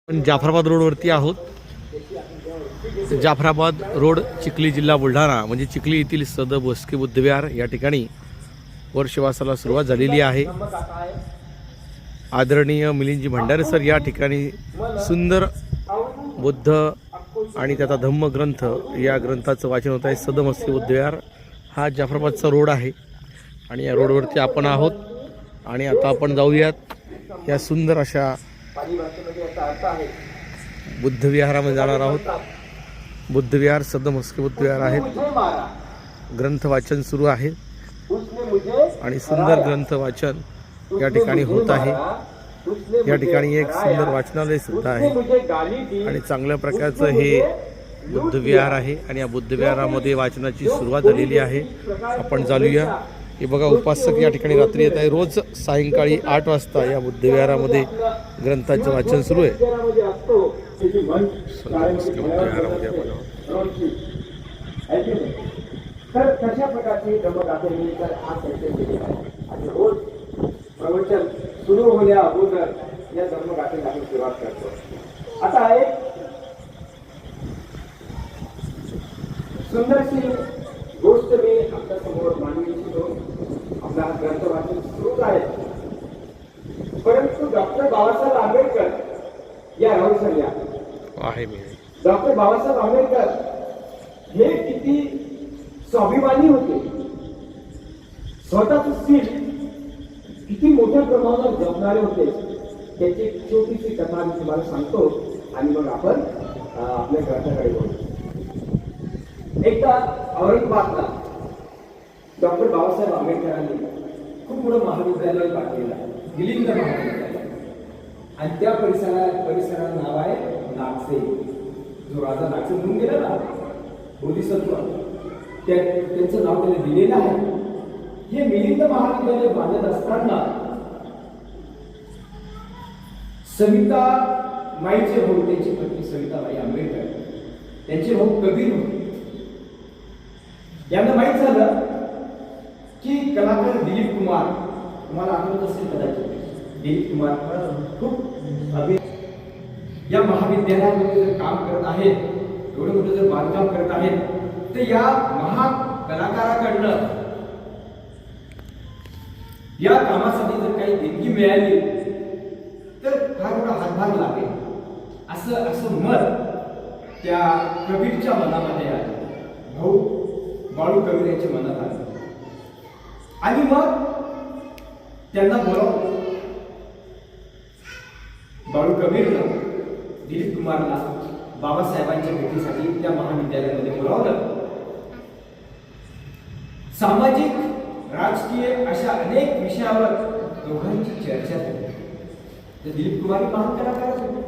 आपण जाफराबाद रोडवरती आहोत. जाफराबाद रोड, चिखली, जिल्हा बुलढाणा. म्हणजे चिखली येथील सद भोसले बुद्धविहार या ठिकाणी वर्षवासाला सुरुवात झालेली आहे. आदरणीय मिलिंदजी भंडारे सर या ठिकाणी सुंदर बुद्ध आणि त्याचा धम्मग्रंथ या ग्रंथाचं वाचन होत आहे. सद भोसले बुद्धविहार हा जाफराबादचा रोड आहे आणि या रोडवरती आपण आहोत. आणि आता आपण जाऊयात या सुंदर अशा बुद्धविहारामध्ये जाणार आहोत. बुद्धविहार सद भोसले बुद्धविहार आहेत. ग्रंथ वाचन सुरू आहे आणि सुंदर ग्रंथ वाचन या ठिकाणी होत आहे. या ठिकाणी एक सुंदर वाचनालय सुद्धा आहे आणि चांगल्या प्रकारचं हे बुद्धविहार आहे. आणि या बुद्धविहारामध्ये वाचनाची सुरुवात झालेली आहे. आपण चालूया. हे बघा, उपासक या ठिकाणी रात्री येत आहे. रोज सायंकाळी 8 वाजता या बुद्धविहारामध्ये ग्रंथाचं वाचन सुरू आहे. बुद्धविहारामध्ये आपण तर कशा प्रकारची धम्मगाथेने तर आज चर्चा केली आहे आणि रोज प्रवचन सुरू होण्या अगोदर या धम्मगाथेला आपण सुरुवात करतो. आता एक सुंदरशी गोष्ट मी आपल्या समोर मांडू इच्छितो. आपला ग्रंथ वाचन सुरूच आहे, परंतु डॉक्टर बाबासाहेब आंबेडकर या राहुलसर आहे. मी डॉक्टर बाबासाहेब आंबेडकर हे किती स्वाभिमानी होते. स्वतःच सीट किती मोठ्या प्रमाणावर जपणारे होते. त्याची एक छोटीशी कथा मी तुम्हाला सांगतो आणि मग आपण आपल्या ग्रंथाकडे बोलू. एकदा औरंगाबादला डॉक्टर बाबासाहेब आंबेडकरांनी खूप मोठं महाविद्यालय बांधलेलं आहे, मिलिंद महाविद्यालय. आणि त्या परिसराचं नाव आहे नागसे. जो राजा नागसे म्हणून गेला ना, बोधिसत्व, त्यांचं नाव त्याने दिलेलं आहे. हे मिलिंद महाविद्यालय बांधत असताना सविता माईचे भाऊ, त्यांची पत्नी सविताबाई आंबेडकर, त्यांचे भाऊ कबीर होते. यांना माहीत झालं की कलाकार दिलीप कुमार, तुम्हाला आठवत असेल कदाचित, दिलीप कुमार खूप या महाविद्यालयामध्ये जर काम करत आहेत, एवढं मोठं जर बांधकाम करत आहेत, तर या महाकलाकाराकडनं या कामासाठी जर काही देणगी मिळाली तर फार मोठा हातभार लागेल, असं मत त्या कबीरच्या मनामध्ये आलं. भाऊ बाळू कबीर यांच्या मनात आलं आणि मग त्यांना बोलावलं. बाळू कबीरनं दिलीप कुमारला बाबासाहेबांच्या भेटीसाठी त्या महाविद्यालयामध्ये बोलावलं. सामाजिक, राजकीय अशा अनेक विषयावर दोघांची चर्चा झाली. तर दिलीप कुमार महान कलाकारच होते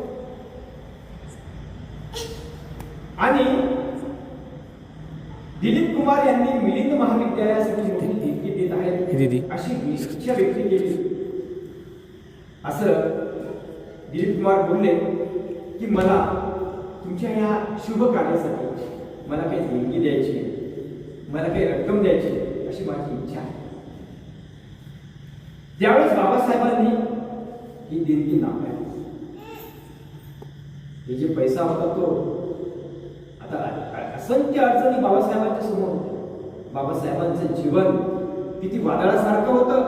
आणि दिलीप कुमार यांनी मिलिंद महाविद्यालयासाठी मोठी देणगी देत आहेत अशी इच्छा व्यक्त केली. असं दिलीप कुमार बोलले की मला तुमच्या या शुभ कार्यासाठी मला काही देणगी द्यायची, मला काही रक्कम द्यायची अशी माझी इच्छा आहे. त्यावेळेस बाबासाहेबांनी ही देणगी नाकारली. हे जे पैसा होता तो आता असंख्य अडचणी बाबासाहेबांच्या समोर होत्या. बाबासाहेबांचं जीवन किती वादळासारखं होतं,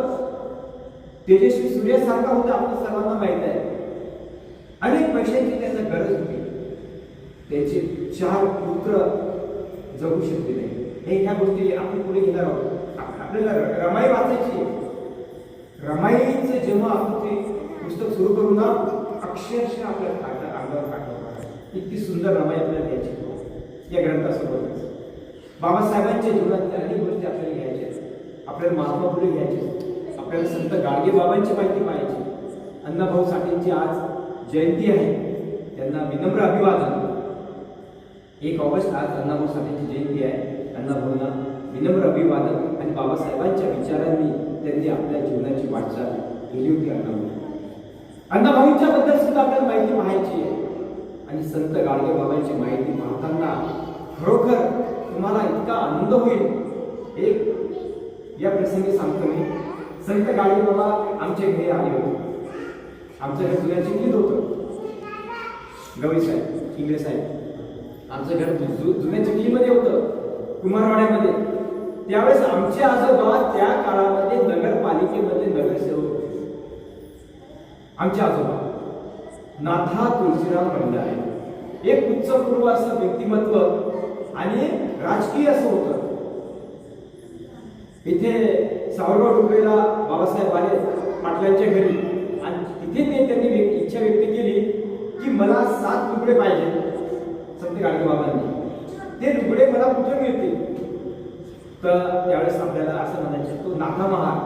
तेजस्वी सूर्यासारखं होतं, आपल्या सर्वांना माहित आहे. अनेक पैशांची त्यांना गरज होती. त्यांचे 4 पुत्र जगू शकले नाही. ह्या गोष्टी आपण पुढे घेणार आहोत. आपल्याला रमाई वाचायची. रमाईचं जेव्हा आपण ते पुस्तक सुरू करू ना, अक्षरशः आपल्या अंगावर काढणार. इतकी सुंदर रमाई आपल्याला द्यायची या ग्रंथासोबतच. बाबासाहेबांच्या जीवनातल्या अनेक गोष्टी आपल्याला घ्यायच्या, आपल्याला महात्मा फुले घ्यायचे, आपल्याला संत गाडगे बाबांची माहिती पाहायची. अण्णाभाऊ साठेंची आज जयंती आहे, त्यांना विनम्र अभिवादन. 1 ऑगस्ट आज अण्णाभाऊ साठेंची जयंती आहे. अण्णाभाऊंना विनम्र अभिवादन. आणि बाबासाहेबांच्या विचारांनी त्यांनी आपल्या जीवनाची वाटचाल केली होती. अण्णाभाऊंच्या बद्दल सुद्धा आपल्याला माहिती पाहायची आहे. आणि संत गाडगे बाबांची माहिती पाहताना खरोखर तुम्हाला इतका आनंद होईल. एक या प्रसंगी सांगतो मी, संत गाडगे बाबा आमच्या घरी आले होते. आमचं घर जुन्या चिखलीत होतं. गवई साहेब, इंगळे साहेब, आमचं घर जुन्या चिखलीमध्ये होतं, कुमारवाड्यामध्ये. त्यावेळेस आमचे आजोबा त्या काळामध्ये नगरपालिकेमध्ये नगरसेवक होते. आमचे आजोबा नाथा तुळशीराम भंडारे, एक उच्चपूर्व असं व्यक्तिमत्व आणि राजकीय असं होतं. इथे सावरगाव डुकरेला बाबासाहेब आले पाटलांच्या घरी आणि तिथे त्यांनी इच्छा व्यक्त केली की मला 7 लुगडे पाहिजे. संत गाडगे बाबांनी ते लुगडे मला कुठे मिळतील? तर त्यावेळेस आपल्याला असं म्हणायचं, तो नाथा महार,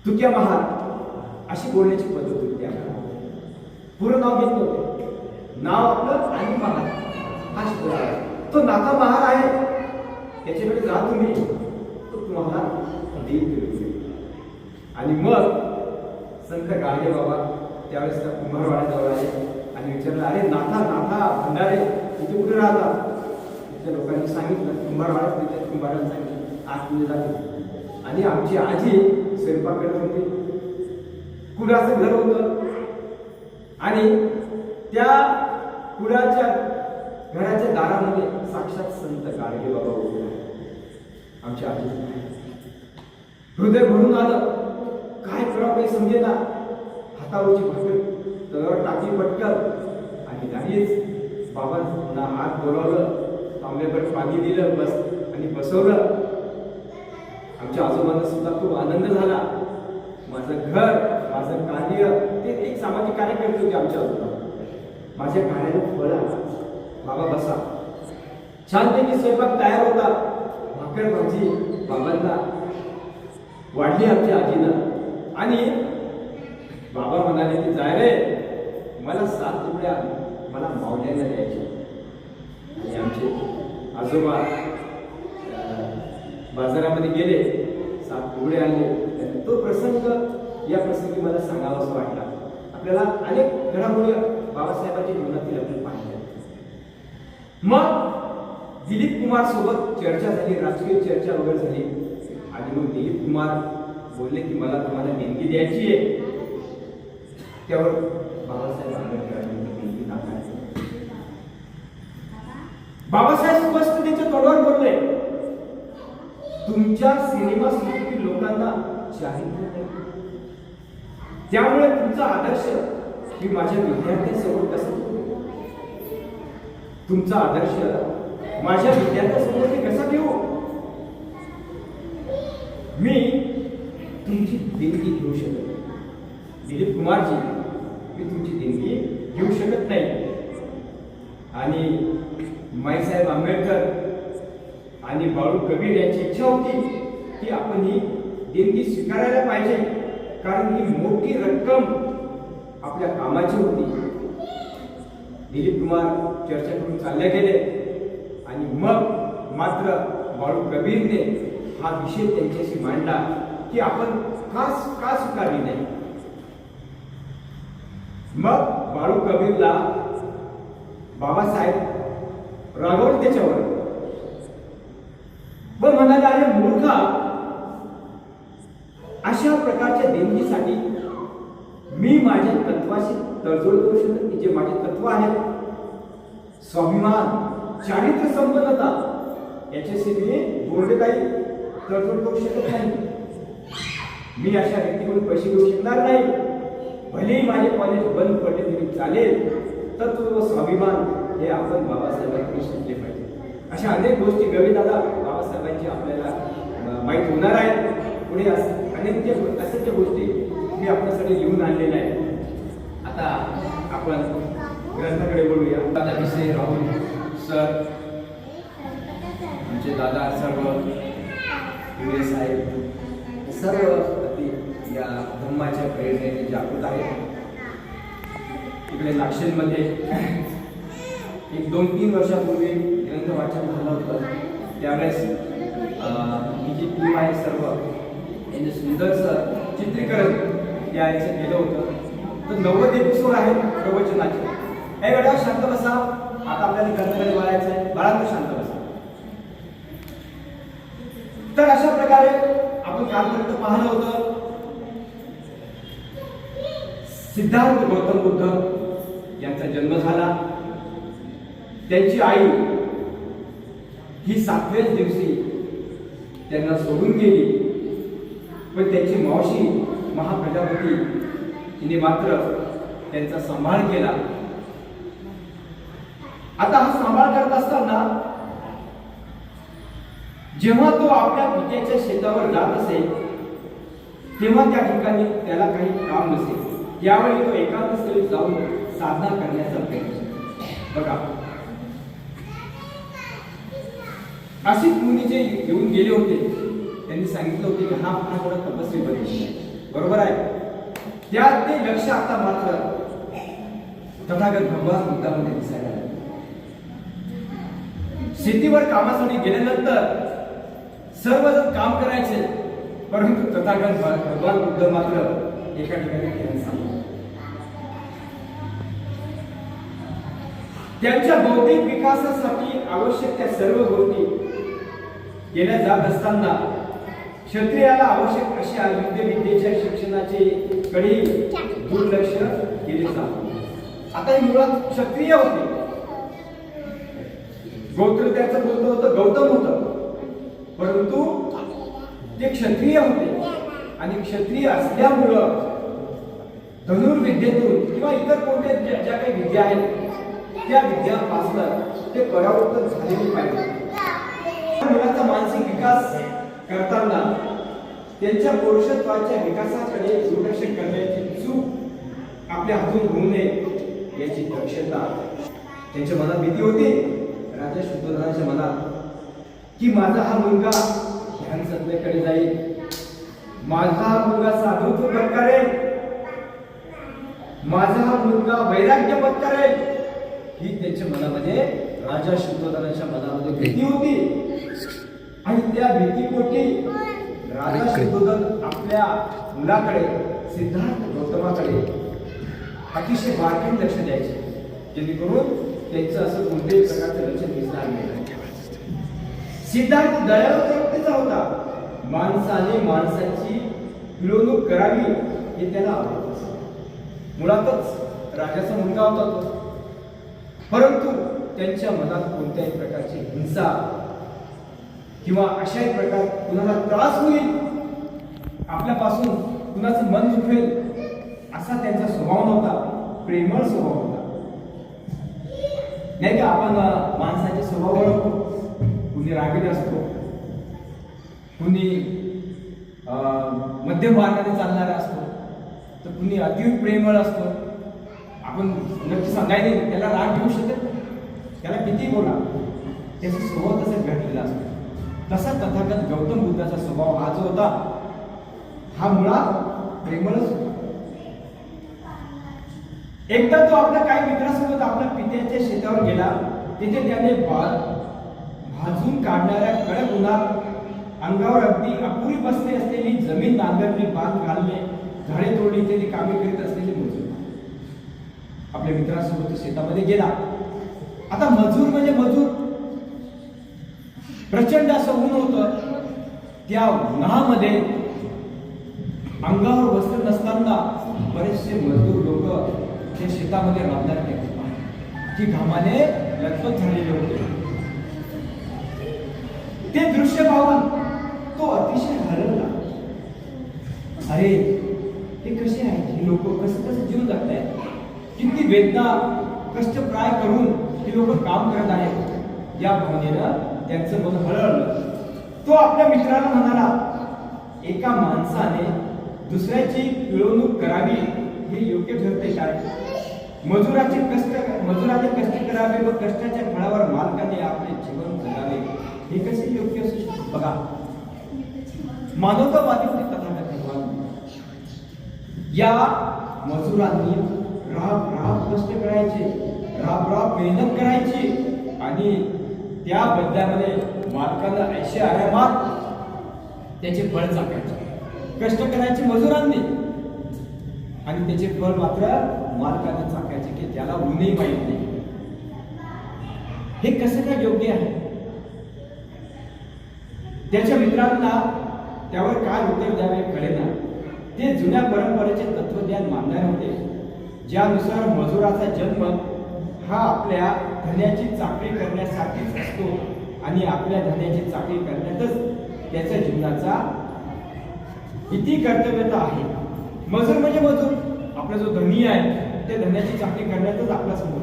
तुक्या महार अशी बोलण्याची पद्धत होती. त्या पूर्ण नाव घेत नव्हते, नाव आपलं आणि महार हा शब्द आहे. तो नाथा महार आहे, त्याच्याकडे जा तुम्ही, तो तुम्हाला देईल. आणि मग संत गाडगे बाबा त्यावेळेस त्या कुंभारवाड्याजवळ आले आणि विचारलं, अरे नाथा भंडारे इथे कुठे राहतात? त्या लोकांनी सांगितलं कुंभारवाड्यात. त्याच्यात कुंभारांनी सांगितलं आतमध्ये जातो. आणि आमची आजी स्वयंपाक करत होती. कुडाचं घर होतं आणि त्या कुडाच्या घराच्या दारामध्ये साक्षात संत गाडगे बाबा होते. आमच्या आजी हृदय भरून आलं, काय करावं काही समजेना. हातावरची भाकरी तव्यावर टाकली पटकन आणि लगेच बाबांना हात बोलावलं, तांब्याभर पाणी दिलं, बस आणि बसवलं. आमच्या आजोबांना सुद्धा खूप आनंद झाला. माझं घर, माझं कार्य, ते एक सामाजिक कार्यकर्ते होते आमच्या आजोबा. माझ्या कार्याला फळ आला. बाबा बसा. छानपैकी स्वयंपाक तयार होता. भाकर भाजी बाबांना वाढली आमच्या आजीनं. आणि बाबा म्हणाले की जाय रे, मला 7 तुकड्या मला मावल्याला द्यायचे. आणि आमचे आजोबा बाजारामध्ये गेले, 7 तुकडे आणले. तो प्रसंग या प्रसंगी मला सांगावा असं वाटला. आपल्याला अनेक घडामोडी बाबासाहेबांच्या जीवनातील आपल्याला पाहिजे. मग दिलीप कुमार सोबत चर्चा झाली, राजकीय चर्चा वगैरे झाली. आणि मग दिलीप कुमार बोलले की मला तुम्हाला देणगी द्यायची आहे. त्यावर बाबासाहेब आंबेडकरांनी देणगी नाकारली. बाबासाहेब स्पष्ट त्याच्या तोंडावर बोलले, तुमच्या सिनेमा सृष्टीतील लोकांना चारित्र्य नाही, त्यामुळे तुमचा आदर्श मी माझ्या विद्यार्थ्यांसमोर कसं ठेवू? तुमचा आदर्श माझ्या विद्यार्थ्यांसमोर मी कसा ठेवू? मी तुमची देणगी घेऊ शकत नाही. दिलीप कुमारजी, मी तुमची देणगी घेऊ शकत नाही. आणि माईसाहेब आंबेडकर आणि बाळू कबीर यांची इच्छा होती की आपण ही देणगी स्वीकारायला पाहिजे, कारण ही मोठी रक्कम आपल्या कामाची होती. दिलीप कुमार चर्चा करून चालले गेले आणि मग मात्र बाळू कबीरने हा विषय त्यांच्याशी मांडला की आपण का स्वीकारली नाही. मग बाळू कबीरला बाबासाहेब रागवले त्याच्यावर व म्हणाले, अरे मूर्खा, अशा प्रकारच्या देणगीसाठी मी माझ्या तत्वाशी तडजोड करू शकत नाही. जे माझे तत्व आहेत, स्वाभिमान, चारित्र्य संपन्नता, याच्याशी मी बोलले काही तडजोड करू शकत नाही. मी अशा व्यक्तीकडून पैसे घेऊ शकणार नाही. भलेही माझे कॉलेज बंद पडले तरी चालेल. तत्व व स्वाभिमान हे आपण बाबासाहेबांकडे शिकले पाहिजे. अशा अनेक गोष्टी गवईदादा बाबासाहेबांची आपल्याला माहीत होणार आहेत. पुढे अनेक असंख्य गोष्टी मी आपल्यासाठी लिहून आणलेल्या आहेत. आता आपण ग्रंथाकडे बोलूया. दादा विषय राहुल सर, आमचे दादा सर्व इंगळे साहेब, सर्व या धम्माच्या प्रेरणेने जागृत आहेत. इकडे नागशेनमध्ये एक 2-3 वर्षापूर्वी ग्रंथ वाचन झालं होतं. त्यावेळेस ही जी टीम आहे सर्व यांनी सुंदरसं चित्रीकरण या याचं केलं होतं. तर 90 एपिसोड आहेत प्रवचनाचे. या वेळेला शांत बसा. आता आपल्याला ग्रंथाकडे वळायचं आहे. बाळांनो शांत बसा. तर अशा प्रकारे आपण कालपर्यंत पाहिलं होतं सिद्धार्थ गौतम बुद्ध त्यांची आई ही 7व्याच दिवशी त्यांना सोडून गेली, पण त्यांची मावशी महाप्रजापती हिने मात्र त्यांचा सांभाळ केला. आता हा सांभाळ करत असताना जेव्हा तो आपल्या पित्याच्या शेतावर जात असे तेव्हा त्या ठिकाणी त्याला काही काम नसे. यावेळी तो एकांत स्थळी जाऊन साधना करण्याचा प्रयत्न बघा. अशीच मुनी जे येऊन गेले होते त्यांनी सांगितलं होते की हा थोडा तपस्वी बने, बरोबर आहे. त्यात ते लक्ष आता मात्र तथागत भगवान बुद्धामध्ये दिसायला लागले. शेतीवर कामासाठी गेल्यानंतर सर्वजण काम करायचे, परंतु तथागत भगवान बुद्ध मात्र एका ठिकाणी ध्यान सांगत. त्यांच्या बौद्धिक विकासासाठी आवश्यक त्या सर्व गोष्टी केल्या जात असताना क्षत्रियाला आवश्यक अशा विद्येच्या शिक्षणाचे कडे दुर्लक्ष केले जात. आता हे मुळात क्षत्रिय होते, गोत्र त्याचं बोलत होतं गौतम होतं, परंतु ते क्षत्रिय होते आणि क्षत्रिय असल्यामुळं धनुर्विद्येतून किंवा इतर कोणत्या ज्या काही विद्या आहेत त्या विद्यापासून ते परावृत्त झालेले पाहिजे. मुलाचा मानसिक विकास करताना त्यांच्या पौरुषत्वाच्या विकासाकडे दुर्लक्ष करण्याची चूक आपल्या हातून होऊ नये याची दक्षता त्यांच्या मनात भीती होती. राजा शुद्धोधनाच्या मनात की माझा हा मुलगा ध्यान साधनेकडे जाईल, माझा हा मुलगा साधुत्व पत्करेल, माझा हा मुलगा वैराग्य पत्करेल, ही त्यांच्या मनामध्ये राजा शुद्धोधनाच्या मनामध्ये भीती होती. आणि त्या भीतीपोटी राजा शुद्धोधन आपल्या मुलाकडे सिद्धार्थ गौतमाकडे अतिशय बारकाईने लक्ष द्यायचे, जेणेकरून त्यांचं असं कोणत्याही प्रकारचं लक्ष दिसणार नाही. सिद्धार्थ दयाळू प्रवृत्तीचा होता. माणसाने माणसाची पिळवणूक करावी हे त्याला आवडत असे. मुळातच राजाचा मुलगा होता तो, परंतु त्यांच्या मनात कोणत्याही प्रकारची हिंसा किंवा अशाही प्रकार कुणाला त्रास होईल, आपल्यापासून कुणाचं मन दुखेल असा त्यांचा स्वभाव नव्हता. प्रेमळ स्वभाव होता. नाही का आपण माणसाचे स्वभाव ओळखतो, कुणी रागीट असतो, कुणी मध्यम मार्गाने चालणारा असतो, तर कुणी अति प्रेमळ असतो. आपण नक्की सांगायला त्याला राग घेऊ शकत नाही, त्याला किती बोला, त्याचा स्वभाव तसा घडलेला असतो. तसा तथागत गौतम बुद्धाचा स्वभाव हा जो होता हा मुळात प्रेमळच होता. एकदा तो आपल्या काही मित्रासोबत आपल्या पित्याच्या शेतावर गेला. तिथे त्याने भाजून काढणाऱ्या कडक उन्हात अंगावर अगदी अपुरी बसली असलेली जमीन नांगरणे, बांध घालणे, झाडे तोडणे इत्यादी कामे करीत असलेले मजूर आपल्या मित्रासोबत शेतामध्ये गेला. आता मजूर म्हणजे मजूर, प्रचंड असं ऊन होतं. त्या उन्हामध्ये अंगावर वस्त्र नसताना बरेचसे मजदूर लोक त्या शेतामध्ये राबणारे ती घामाने लथपथ झालेले होते. ते दृश्य पाहून तो अतिशय हरवला. अरे हे कसे आहेत, हे लोक कसं जीव जगत आहेत, किती वेदना कष्ट प्राय करून हे लोक काम करत आहेत. या भावनेनं त्यांचं मन हळहळलं. तो आपल्या मित्राला म्हणाला, एका माणसाने दुसऱ्याची पिळवणूक करावी हे योग्य ठरते काय? मजुराने कष्ट करावे व कष्टाच्या फळावर मालकाने आपले जीवन जगावे हे कसे योग्य असू शकते? बघा, मानवतावादी होते तथागत भगवान. या मजुरांनी राब कष्ट करायचे, राब मेहनत करायची आणि त्या बदल्यामध्ये मालकाला ऐशी आरामात त्याचे फळ चाकायचे. कष्ट करायचे मजुरांनी आणि त्याचे फळ मात्र मालकाने चाकायचे की त्याला ऊनही माहित नाही. हे कसं काय योग्य आहे? त्याच्या मित्रांना त्यावर काय उत्तर द्यावे कळेना. ते जुन्या परंपरेचे तत्वज्ञान मानणारे होते, ज्यानुसार मजुराचा जन्म हा आपल्या धन्याची चाकरी करण्यासाठीच असतो आणि आपल्या धन्याची चाकरी करण्यातच त्याच्या जीवनाचा किती कर्तव्यता आहे. मजूर म्हणजे मजूर, आपला जो धनी आहे त्या धन्याची चाकरी करण्यातच आपला समोर.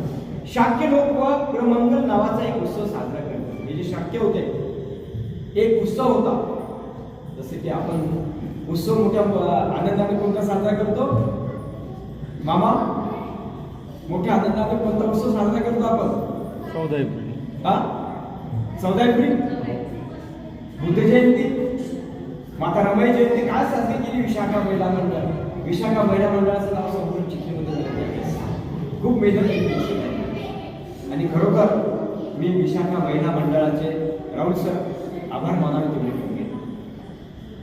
शाक्य लोक व प्रमंगल नावाचा एक उत्सव साजरा करतात. हे जे शाक्य होते एक उत्सव होता. जसे की आपण उत्सव मोठ्या आनंदाने कोणता साजरा करतो मामा? मोठ्या आनंदाने कोणता उत्सव साजरा करतो आपण? 14 एप्रिल. हा 14 एप्रिल, बुद्ध जयंती, माता रमाई जयंती काय साजरी केली? विशाखा महिला मंडळ. विशाखा महिला मंडळाचं नाव संपूर्ण चिखलीमध्ये झालं. खूप मेहनत केली आणि खरोखर मी विशाखा महिला मंडळाचे राहुल सर आभार मानावे तेवढे कमी.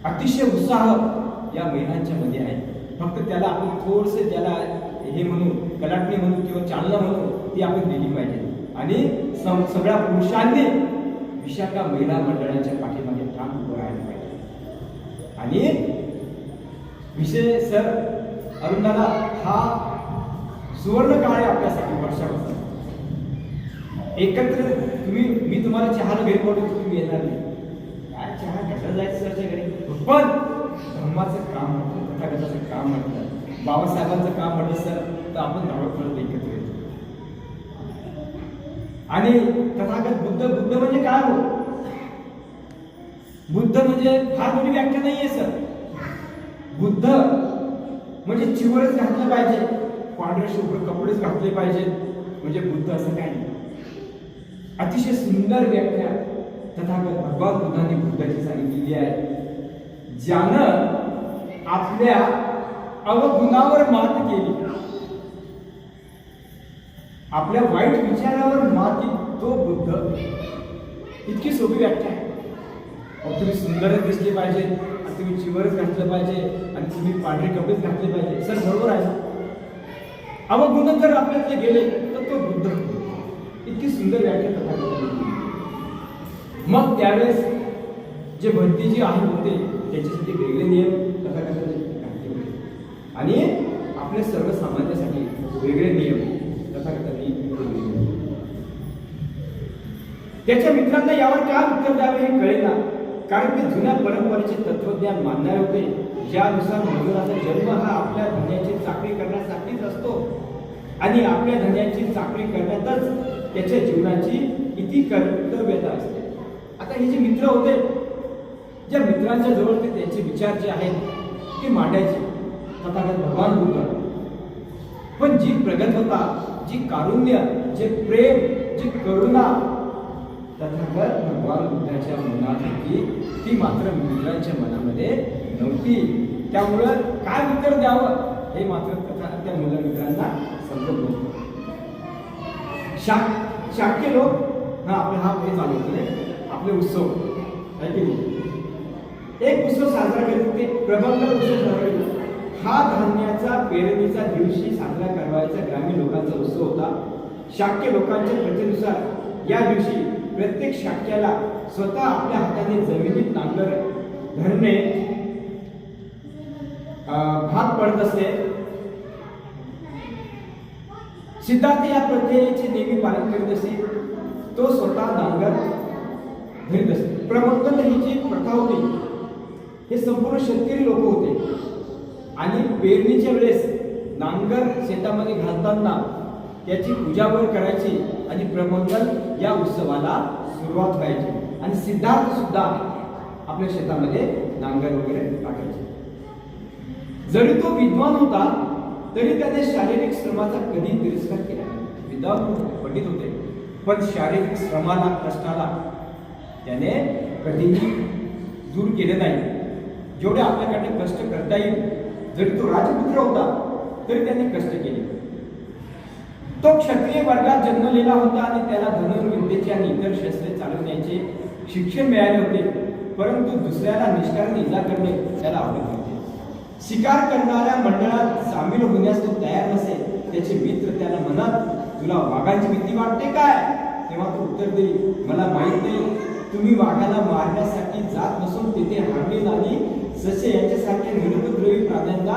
अतिशय उत्साह या महिलांच्या मध्ये आहे. फक्त त्याला आपण थोडस त्याला हे म्हणून कलाटणी म्हणून किंवा चालना म्हणून ती आपण दिली पाहिजे आणि सगळ्या पुरुषांनी विशाखा महिला मंडळाच्या पाठीमागे ठाम उभं राहायला पाहिजे. आणि विषय सर अरुणाला हा सुवर्ण काळ आहे आपल्यासाठी वर्षापासून. एकत्र मी तुम्हाला चहाला घरी बोलतो, तुम्ही येणार नाही. काय चहा कशाला जायचं सरच्या घरी? पण धर्माचं काम म्हटलं, तथागताचं काम म्हटलं, बाबासाहेबांचं काम म्हटलं सर तर आपण धावत पडत एकत्र येतो. आणि तथागत बुद्ध म्हणजे काय हो? बुद्ध म्हणजे फार मोठी व्याख्या नाहीये सर. बुद्ध म्हणजे चिवरच घातलं पाहिजे, पांढरे शुभ्र कपडेच घातले पाहिजेत म्हणजे बुद्ध असं काही नाही. अतिशय सुंदर व्याख्या तथागत भगवान बुद्धांनी बुद्धाची सांगितलेली आहे. ज्यानं आपल्या अवगुणावर मात केली, आपल्या वाईट विचारावर मात केली, तो बुद्ध. इतकी सोपी व्याख्या आहे. तुम्ही सुंदरच दिसले पाहिजे आणि तुम्ही चिवरच घातलं पाहिजे आणि तुम्ही पांढरे कपडेच घातले पाहिजे. सर बरोबर आहे. अवगुण जर आपल्यातले गेले तर तो बुद्ध. इतकी सुंदर व्याख्या तथागतांनी. मग त्यावेळेस जे भंतीजी आहे होते त्याच्यासाठी वेगळे नियम तथागतांनी घातले होते आणि आपल्या सर्वसामान्यांसाठी वेगळे नियम तथागतांनी ठेवले. त्याच्या मित्रांना यावर काय उत्तर द्यावे हे कळेना, कारण ते जुन्या परंपरेचे तत्वज्ञान मानणारे होते, ज्यानुसार मजुराचा जन्म हा आपल्या धन्याची चाकरी करण्यासाठीच असतो आणि आपल्या धन्याची चाकरी करण्यातच त्याच्या जीवनाची किती कर्तव्यता असते. आता हे जे मित्र होते, ज्या मित्रांच्या जवळ ते त्यांचे विचार जे आहेत ते मांडायचे तथागत भगवान बुद्ध. पण जी प्रगल्भता, जी कारुण्य, जे प्रेम, जी करुणा तथागत भगवान बुद्धाच्या मनात होती ती मात्र मित्रांच्या मनामध्ये नव्हती. त्यामुळं काय उत्तर द्यावं हे मात्र त्या मित्रांना समजत नव्हतं. शाक्य लोक आपले हा पुढे चालू होते आपले उत्सव एक उत्सव साजरा करत होते, प्रबंध उत्सव साजरा करत. हा धान्याचा पेरणीचा दिवशी साजरा करायचा ग्रामीण लोकांचा उत्सव होता. शाक्य लोकांच्या प्रथेनुसार या दिवशी प्रत्येक शाक्याला स्वतः आपल्या हाताने जमिनीत नांगर धरणे भाग पडत असते. सिद्धार्थ या प्रथेचे नेहमी पालन करीत असे. तो स्वतः नांगर धरीत असते. प्रमंगल ही जी प्रथा होती हे संपूर्ण शेतकरी लोक होते आणि पेरणीच्या वेळेस नांगर शेतामध्ये घालताना त्याची पूजावर करायची आणि प्रमंगल या उत्सवाला सुरुवात व्हायची. आणि सिद्धार्थ सुद्धा आपल्या शेतामध्ये नांगर वगैरे टाकायचे. जरी तो विद्वान होता तरी त्याने शारीरिक श्रमाचा कधी तिरस्कार केला नाही. विद्वान पंडित होते पण शारीरिक श्रमाला, कष्टाला त्याने कधीही दूर केले नाही. जेवढे आपल्याकडे कष्ट करता येईल, जरी तो राजपुत्र होता तरी त्याने कष्ट केले. तो क्षत्रिय वर्गात जन्मलेला होता आणि त्याला धनुर्विद्येचे आणि इतर शस्त्रे चालवण्याचे शिक्षण मिळाले होते, परंतु दुसऱ्याला निष्कारण इजा करणे त्याला आवडत होते. शिकार करणाऱ्या मंडळात सामील होण्यास तो तयार नसे. त्याचे मित्र त्याला म्हणत, तुला वाघाची भीती वाटते काय? तेव्हा तो उत्तर देईल, मला माहित नाही, तुम्ही वाघाला मारण्यासाठी जात नसून तेथे हरिण आणि ससे यांच्यासारख्या निरुपद्रवी प्राण्यांना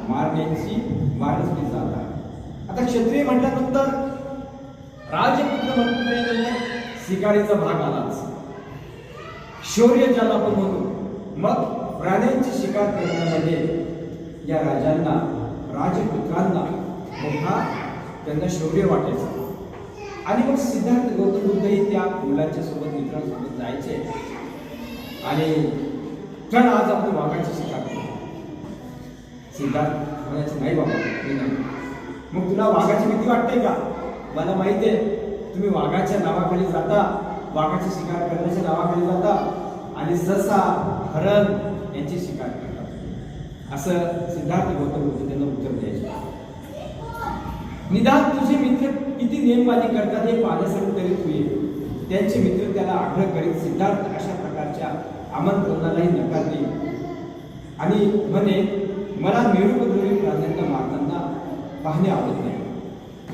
मारण्यासाठी जात आहे. आता क्षत्रिय म्हटल्यानंतर राजपुत्र म्हटल्यानंतर शिकारीचा भाग आलाच. शौर्य ज्याला आपण म्हणू. मग प्राण्यांची शिकार करण्यामध्ये या राजांना, राजपुत्रांना मोठा त्यांना शौर्य वाटायचं. आणि मग सिद्धार्थ गौतम बुद्धही त्या मुलांच्या सोबत, मित्रांसोबत जायचे आणि चल आज आपण वाघाची शिकार करू. सिद्धार्थ म्हणायचे नाही बाबा, मी नाही. मग तुला वाघाची भीती वाटते का? मला माहिती आहे तुम्ही वाघाच्या नावाखाली जाता, वाघाची शिकार करण्याच्या नावाखाली जाता आणि ससा, हरण यांची शिकार करता. असं सिद्धार्थ गौतम बुद्ध त्यांना उत्तर द्यायचे. निदान तुझे मित्र किती नेमबाजी करतात हे पाहण्यासाठी तरी तू ये. त्यांचे मित्र त्याला आग्रह करीत सिद्धार्थ अशा प्रकारच्या आमंत्रणालाही नकार देईल आणि म्हणे मला निरुपद्रवी प्राण्यांना मारताना पाहणे आवडत नाही.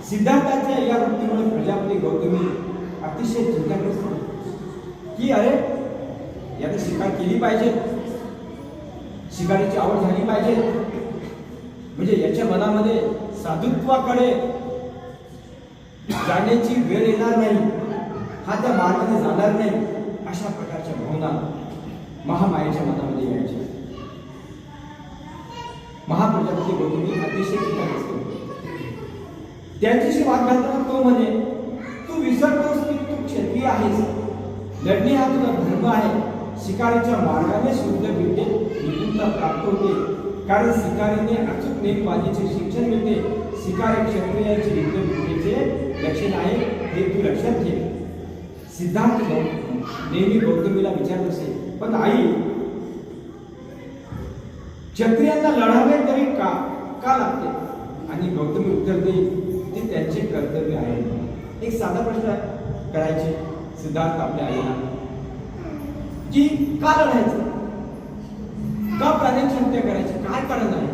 सिद्धार्थाच्या या वृत्तीमुळे प्रजापती गौतमी अतिशय चिंताग्रस्त होती की अरे याने शिकार केली पाहिजे, शिकारीची आवड झाली पाहिजे, म्हणजे याच्या मनामध्ये साधुत्वाकडे जाण्याची वेळ येणार नाही, हा त्या मार्गाने जाणार नाही, अशा प्रकारच्या भावना महामायेच्या मनामध्ये यायच्या. महाप्रजापती गौतमी अतिशय चिंताग्रस्त होती. त्यांच्याशी वाद घालताना तो म्हणे तू विसरतोस की तू क्षत्रिय आहेस, लढणे हा तुझा धर्म आहे. शिकारीच्या मार्गाने शुद्ध विद्येत निपुणता प्राप्त होते, कारण शिकारीने अचूक नेमबाजीचे शिक्षण मिळते. शिकारी क्षत्रियाचे युद्ध विद्येचे लक्षण आहे हे तू लक्षात ठेव. सिद्धार्थ नेहमी गौतमीला विचारत असे, पण आई क्षत्रियांना लढावे तरी का लागते? आणि गौतमी उत्तर देईल ते त्यांचे कर्तव्य आहे. एक साधा प्रश्न करायचे सिद्धार्थ आपल्या आईला की का लढायचं, का प्राण्यांची हत्या करायची, काय कारण आहे?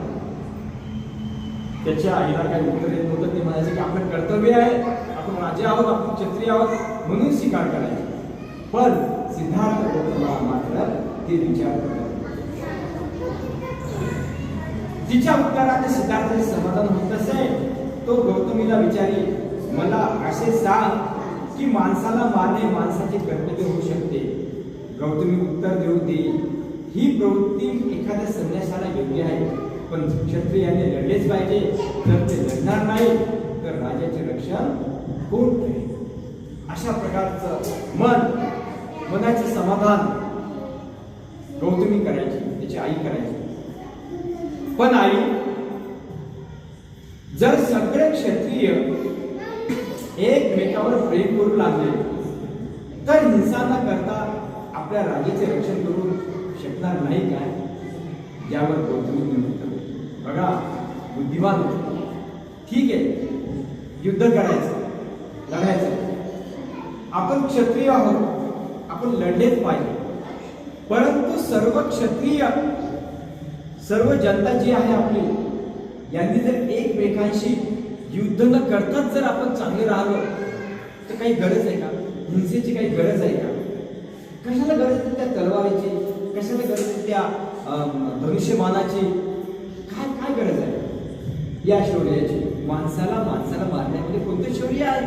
त्याच्या आईला काय उत्तर येत नव्हतं. ते म्हणायचे की आपलं कर्तव्य आहे, आपण राजे आहोत, आपण क्षत्रिय आहोत म्हणून शिकार करायचे. पण सिद्धार्थ गौतमाला मात्र ते विचार करतात. तिच्या उत्तराने सिद्धार्थाचे समाधान होत असे. तो गौतमीला विचारी मला असे सांग की माणसाला मारणे माणसाचे कर्तव्य होऊ शकते. गौतमी उत्तर देऊ दे ही प्रवृत्ती एखाद्या संन्यासाला योग्य आहे, पण क्षत्रियाने लढलेच पाहिजे. जर ते लढणार नाही तर राजाचे रक्षण कोण करेल? अशा प्रकारचं मनाचे समाधान गौतमी करायची, त्याची आई करायची. पण आई जर सगळे क्षत्रिय एकमेकावर प्रेम करू लागले तर हिंसा न करता आपल्या राजाचे रक्षण करू शकणार नाही काय? यावर गौतमी बघा बुद्धिमान होते. ठीक आहे, युद्ध करायचं, लढायचं, आपण क्षत्रिय आहोत, आपण लढलेच पाहिजे. परंतु सर्व क्षत्रिय, सर्व जनता जी आहे आपली, यांनी जर एकमेकांशी युद्ध न करताच जर आपण चांगले राहिलो तर काही गरज आहे का? हिंसेची काही गरज आहे का? कशाला गरज आहे त्या तलवारीची? कशाला गरज आहे त्या धनुष्यबाणाची? काय काय गरज आहे या शौर्याची? माणसाला मारण्यामध्ये कोणतं शौर्य आहे?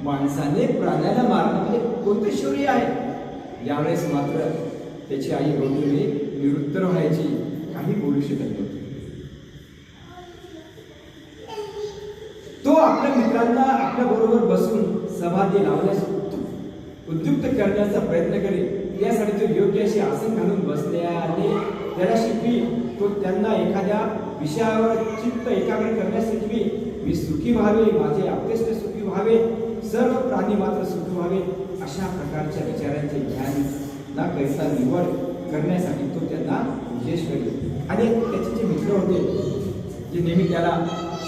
माणसाने प्राण्याला मारण्यामध्ये कोणतं शौर्य आहे? यावेळेस मात्र त्याची आई गौतमी निरुत्तर व्हायची, काही बोलू शकत नव्हती. तो आपल्या मित्रांना आपल्या बरोबर बसून समाधी लावण्यास उद्युक्त करण्याचा प्रयत्न करेल. यासाठी तो योग्य असे आसन घालून बसल्याने त्याला शिकवी. तो त्यांना एखाद्या विषयावर चित्त एकाग्र करण्यास शिकवी. मी सुखी व्हावे, माझे आपतेष्ट सुखी व्हावे, सर्व प्राणी मात्र सुखी व्हावे, अशा प्रकारच्या विचारांचे ध्यान ना करिता निवड करण्यासाठी तो त्यांना उपदेश करेल. आणि त्याचे जे मित्र होते जे नेहमी त्याला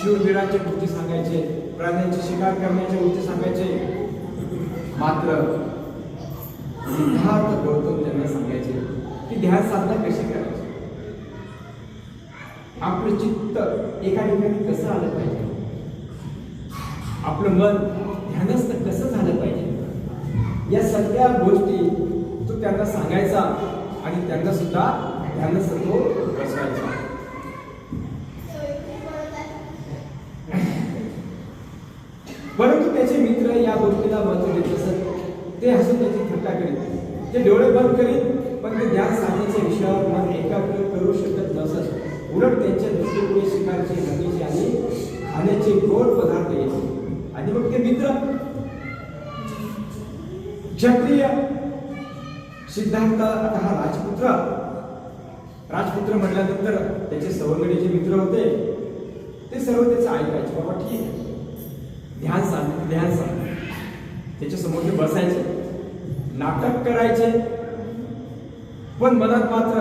शूरवीरांच्या गोष्टी सांगायचे, प्राण्यांची शिकार करण्याच्या गोष्टी सांगायचे, मात्र सिद्धार्थ गौतम त्यांना सांगायचे की ध्यान साधना कशी करायची, आपलं चित्त एका ठिकाणी कसं आलं पाहिजे, आपलं मन ध्यानस्थ कसं झालं पाहिजे, या सगळ्या गोष्टी तो त्यांना सांगायचा आणि त्यांना सुद्धा ध्यानस्थ तो बसवायचा. परंतु त्याचे मित्र या गोष्टीला महत्व देत असत. ते हसून त्याची थट्टा करीत, ते डोळे बंद करीत, पण ते ध्यान साधण्याच्या विषयावर मन एकाग्र करू शकत नसत. उलट त्यांच्या दृष्टीपुढे शिकारची, हल्लीची आणि खाण्याचे गोड पदार्थ येते. आणि मग ते मित्र क्षत्रिय सिद्धार्थ, आता हा राजपुत्र म्हटल्यानंतर त्याचे सवंगडी जे मित्र होते ते सर्व त्याचं ऐकायचे. बाबा ठीक आहे, ध्यान साध. त्याच्या समोर ते बसायचे, नाटक करायचे, पण मनात मात्र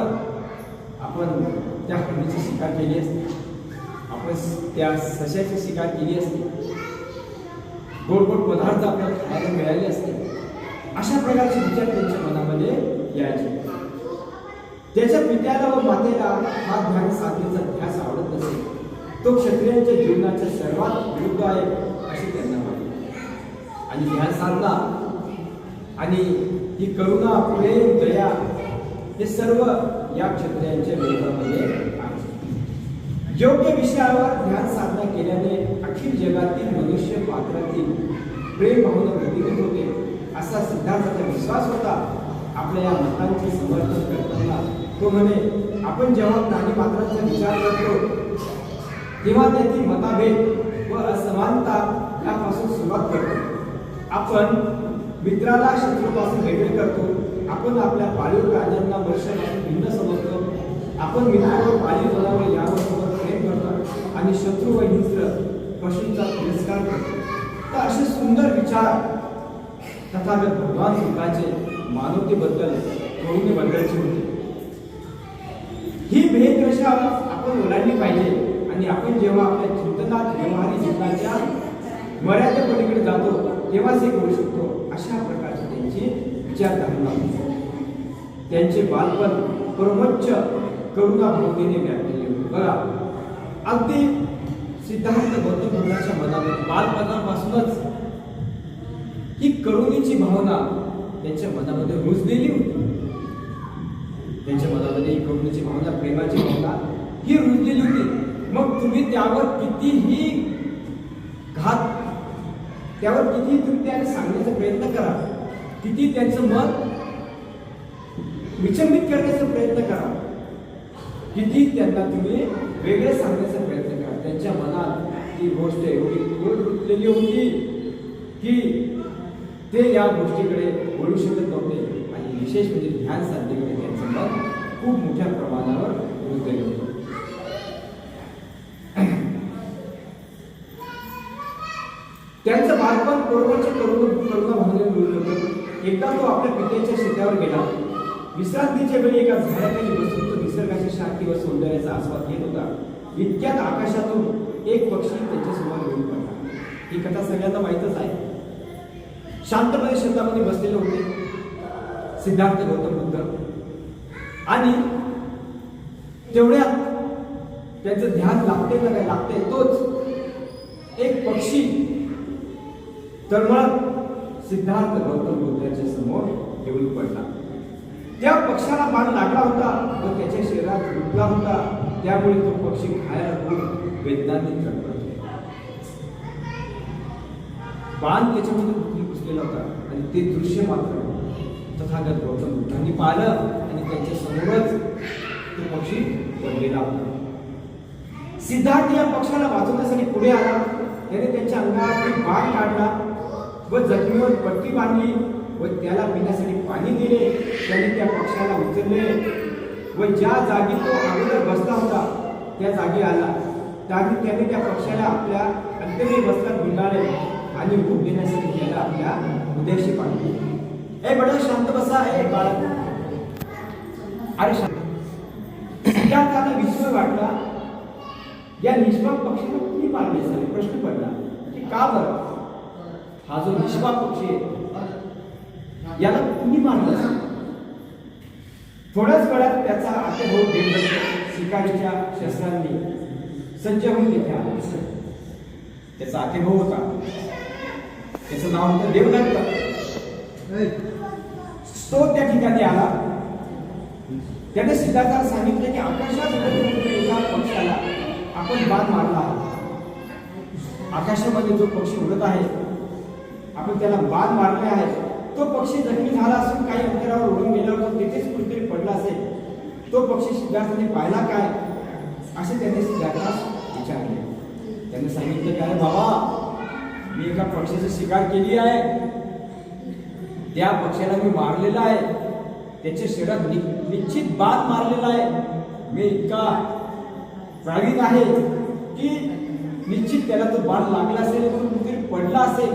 आपण त्या हरणीची शिकार केली असते, आपण त्या सश्याची शिकार केली असते, गोड गोड पदार्थ आपल्याला खायला मिळाले असते. अशा प्रकारचे विचार त्यांच्या मनामध्ये यायचे. त्याच्या पित्याला व मातेला हा ध्यान साधनेचा ध्यास आवडत नसे. तो क्षत्रियांच्या जीवनाच्या सर्वात विरुद्ध आहे असे त्यांना वाटले. आणि ध्यान साधना आणि ही करुणा, प्रेम, दया हे सर्व या क्षत्रियांच्या विरोधामध्ये आहे. योग्य विषयावर ध्यान साधना केल्याने अखिल जगातील मनुष्य पात्रातील प्रेम भावना प्रतिबिंबित होते असा सिद्धार्थाचा विश्वास होता. आपल्या या मतांचे समर्थन करताना तो म्हणे, आपण जेव्हा प्राणी मात्रांचा विचार करतो तेव्हा त्यातील मतभेद व असमानता यापासून सुरुवात करतो. आपण मित्राला शत्रूपासून वेगळे करतो. आपण आपल्या पाळीव प्राण्यांना मनुष्यापासून भिन्न समजतो. आपण मित्र व पाळीव जनावर यावर प्रेम करतो आणि शत्रू व हिंस्र पशूंचा तिरस्कार करतो. तर असे सुंदर विचार तथागत भगवान बुद्धाचे मानवतेबद्दल, करुणेबद्दलचे होते. ही भेदरेषा आपण ओलांडली पाहिजे. आणि आपण जेव्हा आपल्या चिंतनात व्यवहारी जीवनाच्या मर्यादेपलीकडे जातो तेव्हाच हे करू शकतो. अशा प्रकारची त्यांची विचारधारणा होती. त्यांचे बालपण परमोच्च करुणा भावनेने व्यापलेले होते. बघा, अगदी सिद्धार्थ गौतम बुद्धाच्या मनामध्ये बालपणापासूनच ही करुणेची भावना त्यांच्या मनामध्ये रुजलेली होती. त्यांच्या मनामध्ये ही करुणेची भावना, प्रेमाची भावना ही रुजलेली होती. मग तुम्ही त्यावर कितीही तुम्ही त्याने सांगण्याचा प्रयत्न करा, किती त्यांचं मन विचंबित करण्याचा प्रयत्न करा, किती त्यांना तुम्ही वेगळे सांगण्याचा प्रयत्न करा, त्यांच्या मनात ती गोष्ट एवढी खोल रुजलेली होती की ते या गोष्टीकडे वळू शकत नव्हते. आणि विशेष म्हणजे ध्यान साधनेकडे त्यांचं मन खूप मोठ्या प्रमाणावर रुजलेलं होतं. त्यांचं बालपण कोरोनाच्या करुणा भावनेने रुजलं होतं. एकदा तो आपल्या पित्याच्या शेतावर गेला. विश्रांतीच्या वेळी एका झाडाखाली बसून तो निसर्गाच्या शांती व सौंदर्याचा आस्वाद घेत होता. इतक्यात आकाशातून एक पक्षी त्याच्यासमोर येऊन पडला. ही कथा सगळ्यांना माहीतच आहे. शांतपणे शेतामध्ये बसलेले होते सिद्धार्थ गौतम बुद्ध. आणि तेवढ्यात त्यांचं ध्यान लागते ना काय लागते, तोच एक पक्षी तळमळत सिद्धार्थ गौतम बुद्धाच्या समोर येऊन पडला. त्या पक्षाला बाण लागला होता व त्याच्या शरीरात रुतला होता. त्यामुळे तो पक्षी घायल होऊन वेदनाने तडफडत होता. बाण त्याच्यामध्ये घुसलेला होता आणि ते दृश्य मात्र तथागत गौतम बुद्धांनी पाहिलं आणि त्यांच्या समोरच तो पक्षी पडलेला होता. सिद्धार्थ या पक्षाला वाचवण्यासाठी पुढे आला. त्याने त्याच्या अंगावर बाण काढला व जखमीवर पट्टी बांधली व त्याला पिण्यासाठी पाणी दिले. त्याने त्या पक्षाला उचलले व ज्या जागी तो अगोदर बसला होता त्या जागी आला. त्याने त्या पक्षाला आपल्या अंतरी वस्त्रात गुंडाळले आणि भूक देण्यासाठी त्याला आपल्या उद्याशी पाडले. ए बडा शांत बसा, ए बाळा, अरे शांत. त्याला विस्मय वाटला, या निष्पाप पक्षीला कुणी मारले असावे. प्रश्न पडला की का बरं हा जो निष्पाप पक्षी आहे याला कुणी मारलं असेल. थोड्याच वेळात त्याचा आत्मभाव देवदत्त शिकारीच्या शस्त्रांनी सज्ज होऊन तिथे आला. त्याचा आत्मभाव होता, त्याचं नाव होतं देवदत्त. तो त्या ठिकाणी आला. त्याने सिद्धार्थाला सांगितलं की आकाशात एका पक्षाला आपण बाण मारला. आकाशामध्ये जो पक्षी उडत आहे आपण त्याला बाण मारले आहे. तो पक्षी जखमी झाला असून काही अंतरावर उडून गेल्यावर तो तिथेच कुठेतरी पडला असेल. तो पक्षी सिद्धार्थाने पाहिला काय असे त्याने सिद्धार्थास विचारले. त्याने सांगितलं काय बाबा, मी एका पक्षाची शिकार केली आहे. त्या पक्षाला मी मारलेला आहे. त्याच्या शरीरात निश्चित बाण मारलेला आहे. मी इतका प्रावीण आहे की निश्चित त्याला तो बाण लागला असेल, कुठेतरी पडला असेल.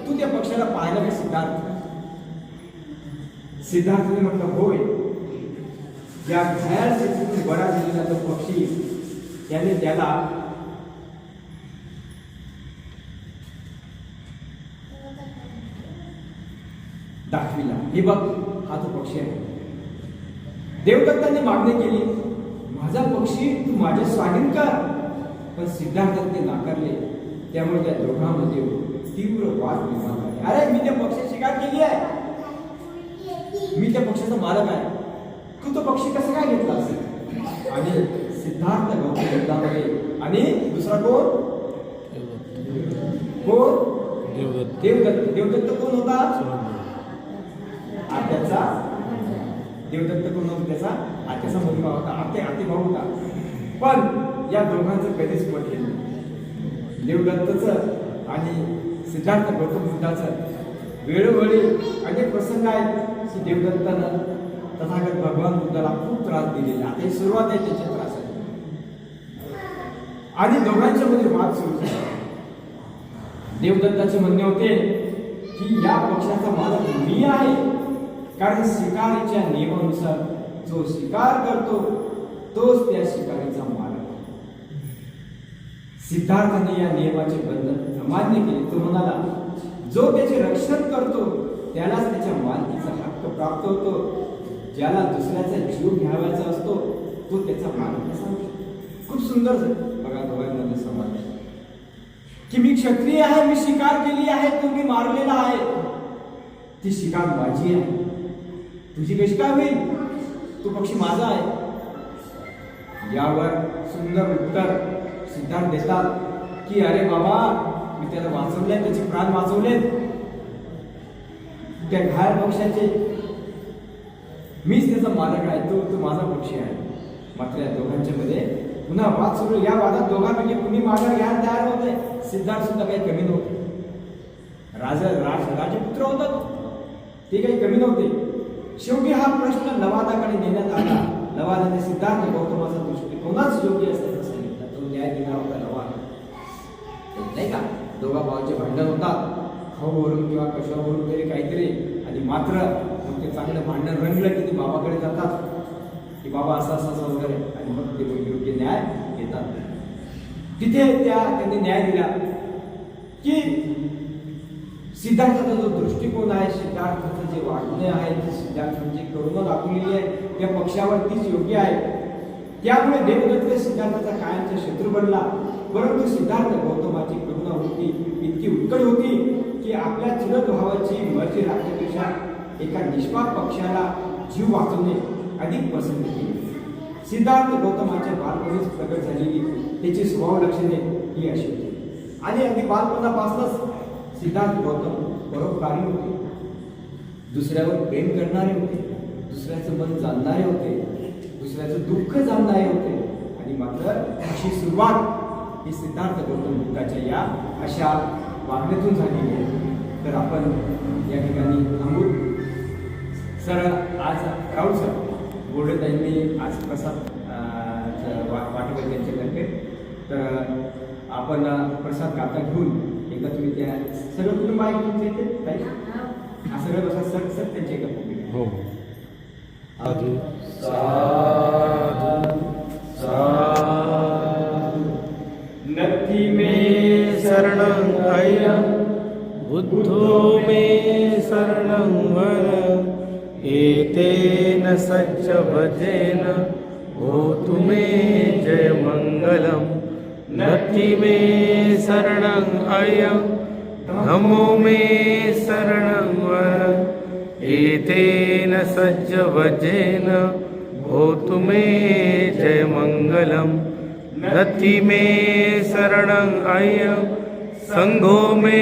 तू त्या पक्षाला पाहिला का सिद्धार्थ? सिद्धार्थने म्हटलं होय. या घायाळ स्थितीतून बरा झालेला तो पक्षी त्याने त्याला दाखविला. हे बघ, हा तो पक्षी आहे. देवदत्ताने मागणी केली, माझा पक्षी तू माझे स्वाधीन कर. पण सिद्धार्थाने नाकारले. त्यामुळे त्या दोघांमध्ये तीव्र वाद निर्माण झाले. अरे, मी त्या पक्षाची शिकार केली आहे, मी त्या पक्षाचा मालक आहे, तू तो पक्षी कसं काय घेतला असेल? आणि सिद्धार्थ गौतम युद्धामध्ये आणि दुसरा कोण? देवदत्त. देवदत्त कोण होता? आत्याचा. देवदत्त कोण होता? त्याचा आत्याचा मुलगा होता. आते भाऊ होता. पण या दोघांचं कधीच पटलं नाही. देवदत्तचं आणि सिद्धार्थ गौतम बुद्धाचं वेळोवेळी अनेक प्रसंग आहेत की देवदत्तानं तथागत भगवान बुद्धाला खूप त्रास दिलेला. आता ही सुरुवात आहे त्याच्या त्रासाची. आणि दोघांच्या मध्ये वाद सुरू झाला. देवदत्ताचे म्हणणे होते की या पक्षाचा मालक मी आहे, कारण शिकारीच्या नियमानुसार जो शिकार करतो तोच त्या शिकारीचा मालक. सिद्धार्थाने या नियमाचे बंधन अमान्य केले. तो म्हणाला, जो त्याचे रक्षण करतो त्यालाच त्याच्या मालकीचा हक्क प्राप्त होतो. ज्याला दुसऱ्याचा जीव घ्यावायचा असतो तो त्याचा मालक असा होतो. खूप सुंदर बघा दोघांमध्ये संवाद की मी क्षत्रिय आहे, मी शिकार केली आहे, तुम्ही मारलेला आहे, ती शिकार माझी आहे, तुझी कशी काय होईल? तो पक्षी माझा आहे. यावर सुंदर उत्तर सिद्धार्थ देतात की अरे बाबा, मी त्याला वाचवले, त्याचे प्राण वाचवले, त्या घायल पक्षाचे, मीच त्याचा मालक आहे, तो माझा पक्षी आहे. मात्र या दोघांच्या मध्ये पुन्हा वाद सुरू. या वादात दोघांपैकी कुणी माघार घ्यायला तयार होते. सिद्धार्थ सुद्धा काही कमी नव्हते. राजपुत्र होता तो, ते काही कमी नव्हते. शेवटी हा प्रश्न लवादाकडे नेण्यात आला. लवादाने सिद्धार्थ गौतमाचा दृष्टिकोनच योग्य असल्याचं सांगितलं. तो न्याय देणार होता लवाद, नाही का? दोघा भावाचे भांडण होतात, खाऊवरून किंवा कशावरून तरी काहीतरी. आणि मात्र मग ते चांगलं भांडण रंगलं की ते बाबाकडे जातात की बाबा असं असं वगैरे, आणि मग ते योग्य न्याय देतात. तिथे त्यांनी न्याय दिला की सिद्धार्थाचा जो दृष्टिकोन आहे, सिद्धार्थाचं जे वागणे आहे, जे सिद्धार्थांची करुणा दाखवलेली आहे त्या पक्षावर तीच योग्य आहे. त्यामुळे देवदत्त सिद्धार्थाचा कायमचा शत्रू बनला. परंतु सिद्धार्थ गौतमाची करुणा होती इतकी उत्कट होती की आपल्या चुलत भावाची मर्जी राखण्यापेक्षा एका निष्पाप पक्षाला जीव वाचवणे अधिक पसंत केली. सिद्धार्थ गौतमाच्या बालपणीच प्रकट झालेली त्याची स्वभाव लक्षणे ही अशी होती. आणि अगदी बालपणापासूनच सिद्धार्थ गौतम परोपकारी होते, दुसऱ्यावर प्रेम करणारे होते, दुसऱ्याचं मन जाणणारे होते, दुसऱ्याचं दुःख जाणणारे होते. आणि मात्र अशी सुरुवात ही सिद्धार्थ गौतम बुद्धाच्या या अशा वागण्यातून झालेली आहे. तर आपण या ठिकाणी थांबू. सर, आज राहुल सर बोर्डेताईंनी आज प्रसाद वाटप त्यांच्यातर्फे, तर आपण प्रसाद गाता घेऊन एकदा तुम्ही त्या सगळं कुटुंब आहे तुमच्या इथे काही हा सगळं बसा सर सर त्यांच्या एकदा बोलूया. हो, साधू नथी मे शरणं अय्यं बुद्धो मे शरणं वर, एतेन सच्च भजेन होतु मे जय मंगलम. नथी मे शरणं अय्यं धम्मो मे शरणं वर, एतेन सच्च भजेन होतु मे जय मंगलम. नथी मे शरणं अय्यं संघो मे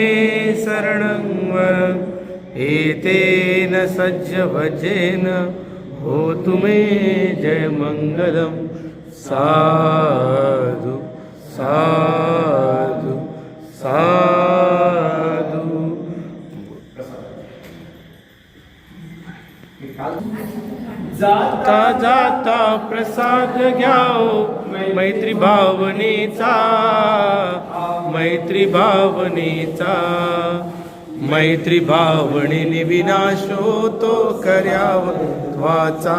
शरणं वर एतेन सज्ज भजेन हो तुमे जय मंगलम साधु साधु साधु. जाता जाता प्रसाद घ्याओ मैत्री भावनेचा मैत्री भावनेचा मैत्री भावनेने विनाश होतो खऱ्यावरचा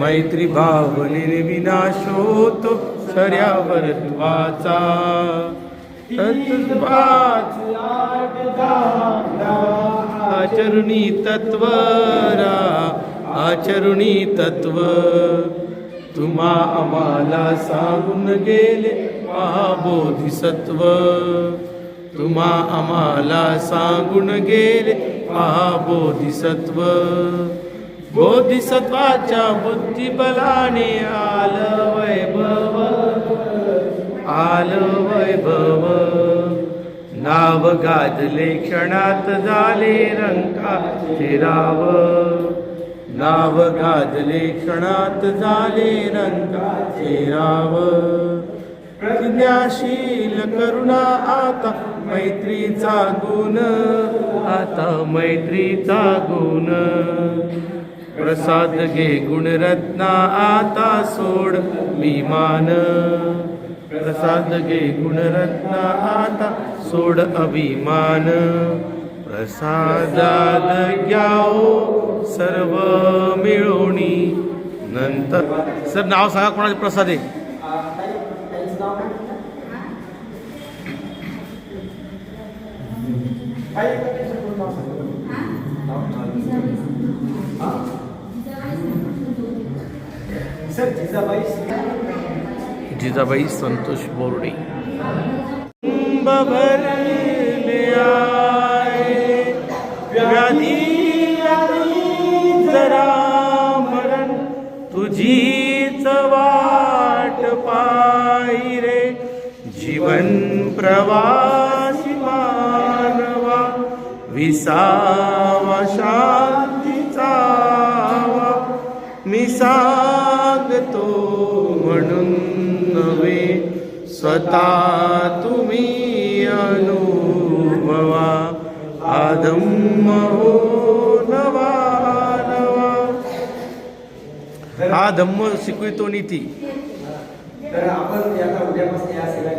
मैत्री भावनेने विनाश होतो खऱ्यावरचा आचरणी तत्वरा आचरणी तत्व तुम्हा आम्हाला सांगून गेले महाबोधिसत्व तुम्हा आम्हाला सांगून गेले महाबोधिसत्व बोधिसत्वाच्या बुद्धिबलाने आलं वैभव नाव गाजले क्षणात झाले रंकाचे राव नाव गाजले क्षणात झाले रंकाचे राव प्रज्ञाशील करुणा आता मैत्रीचा गुण आता मैत्रीचा गुण प्रसाद घे गुणरत्ना आता सोड विमान प्रसाद घे गुणरत्ना आता सोड अभिमान प्रसादाद घ्याओ सर्व मिळवणी नंतर. सर नाव सांगा कोणाचे प्रसाद आहे. जिजाबाई संतोष बोर्डे. भरले आए व्याधी जरा मरण तुझीच वाट पाई रे जीवन प्रवासी मानवा विसावा शांतीचा मी सांगतो म्हणून नव्हे स्वतः तुम्ही अनुभवा आदम हो नवा नवा. हा धम्म शिकवितो नीती. तर आपण याचा उद्यापासून या सगळ्या